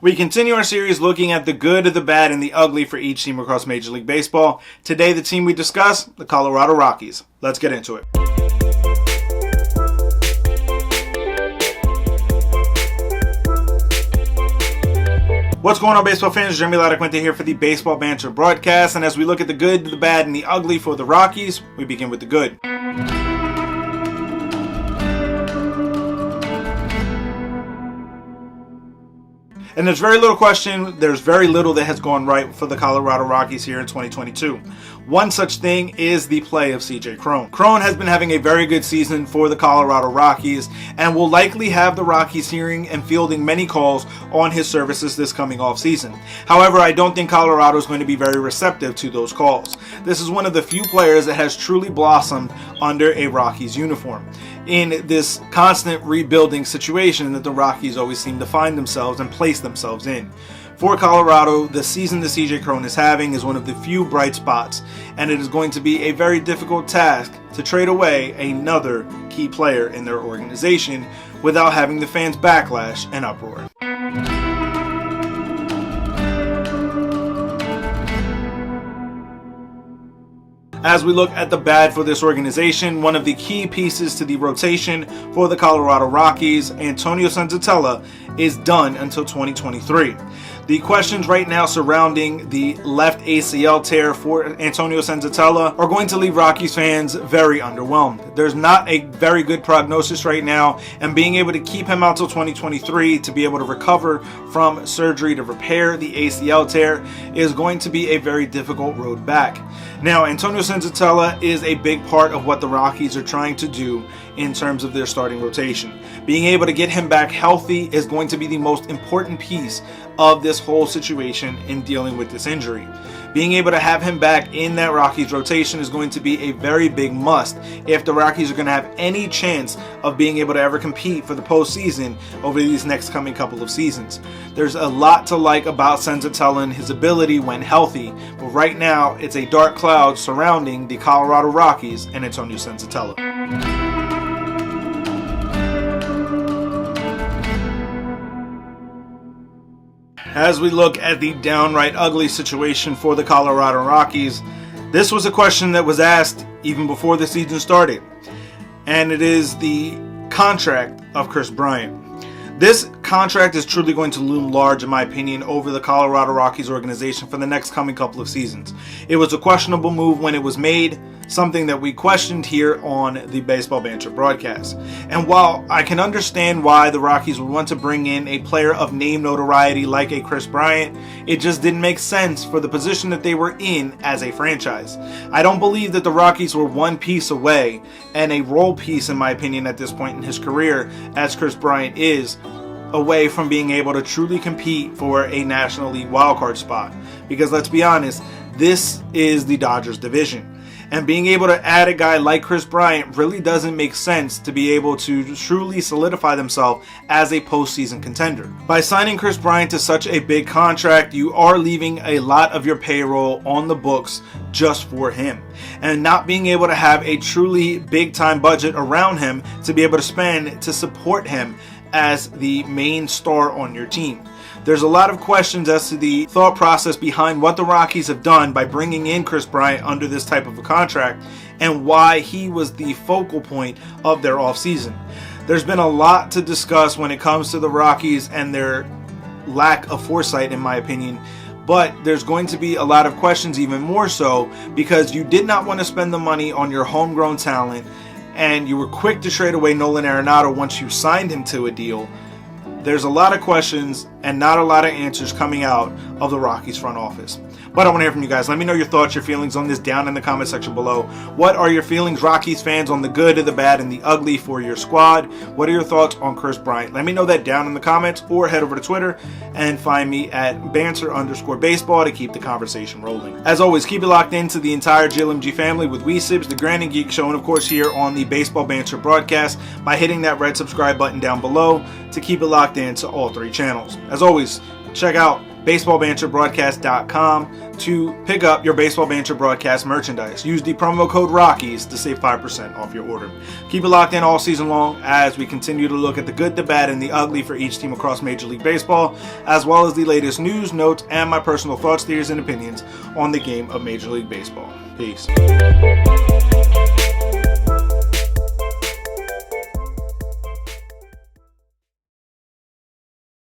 We continue our series looking at the good, the bad, and the ugly for each team across Major League Baseball. Today, the team we discuss, the Colorado Rockies. Let's get into it. What's going on, baseball fans? Jeremy Laracuente here for the Baseball Banter Broadcast. And as we look at the good, the bad, and the ugly for the Rockies, we begin with the good. And there's very little question, there's very little that has gone right for the Colorado Rockies here in 2022. One such thing is the play of CJ Cron. Cron has been having a very good season for the Colorado Rockies and will likely have the Rockies hearing and fielding many calls on his services this coming off season. However, I don't think Colorado is going to be very receptive to those calls. This is one of the few players that has truly blossomed under a Rockies uniform in this constant rebuilding situation that the Rockies always seem to find themselves and place themselves in. For Colorado, the season that CJ Cron is having is one of the few bright spots, and it is going to be a very difficult task to trade away another key player in their organization without having the fans backlash and uproar. As we look at the bad for this organization, one of the key pieces to the rotation for the Colorado Rockies, Antonio Senzatela, is done until 2023. The questions right now surrounding the left ACL tear for Antonio Senzatela are going to leave Rockies fans very underwhelmed. There's not a very good prognosis right now, and being able to keep him out till 2023 to be able to recover from surgery to repair the ACL tear is going to be a very difficult road back. Now, Antonio Senzatela is a big part of what the Rockies are trying to do in terms of their starting rotation. Being able to get him back healthy is going to be the most important piece of this whole situation in dealing with this injury. Being able to have him back in that Rockies rotation is going to be a very big must if the Rockies are going to have any chance of being able to ever compete for the postseason over these next coming couple of seasons. There's a lot to like about Senzatela and his ability when healthy, but right now it's a dark cloud surrounding the Colorado Rockies and Antonio Senzatela. As we look at the downright ugly situation for the Colorado Rockies, this was a question that was asked even before the season started, and it is the contract of Kris Bryant. This contract is truly going to loom large, in my opinion, over the Colorado Rockies organization for the next coming couple of seasons. It was a questionable move when it was made, something that we questioned here on the Baseball Banter Broadcast. And while I can understand why the Rockies would want to bring in a player of name notoriety like a Kris Bryant, it just didn't make sense for the position that they were in as a franchise. I don't believe that the Rockies were one piece away, and a role piece, in my opinion, at this point in his career, as Kris Bryant is, away from being able to truly compete for a National League wildcard spot. Because let's be honest, this is the Dodgers division. And being able to add a guy like Kris Bryant really doesn't make sense to be able to truly solidify themselves as a postseason contender. By signing Kris Bryant to such a big contract, you are leaving a lot of your payroll on the books just for him. And not being able to have a truly big time budget around him to be able to spend to support him as the main star on your team. There's a lot of questions as to the thought process behind what the Rockies have done by bringing in Kris Bryant under this type of a contract and why he was the focal point of their offseason. There's been a lot to discuss when it comes to the Rockies and their lack of foresight, in my opinion. But there's going to be a lot of questions even more so because you did not want to spend the money on your homegrown talent and you were quick to trade away Nolan Arenado once you signed him to a deal. There's a lot of questions and not a lot of answers coming out of the Rockies front office. But I want to hear from you guys. Let me know your thoughts, your feelings on this down in the comment section below. What are your feelings, Rockies fans, on the good, the bad, and the ugly for your squad? What are your thoughts on Kris Bryant? Let me know that down in the comments or head over to Twitter and find me at banter_baseball to keep the conversation rolling. As always, keep it locked into the entire GLMG family with Weesibs, the Grand and Geek Show, and of course here on the Baseball Banter Broadcast by hitting that red subscribe button down below to keep it locked into all three channels. As always, check out baseballbanterbroadcast.com to pick up your Baseball Banter Broadcast merchandise. Use the promo code ROCKIES to save 5% off your order. Keep it locked in all season long as we continue to look at the good, the bad, and the ugly for each team across Major League Baseball, as well as the latest news, notes, and my personal thoughts, theories, and opinions on the game of Major League Baseball. Peace.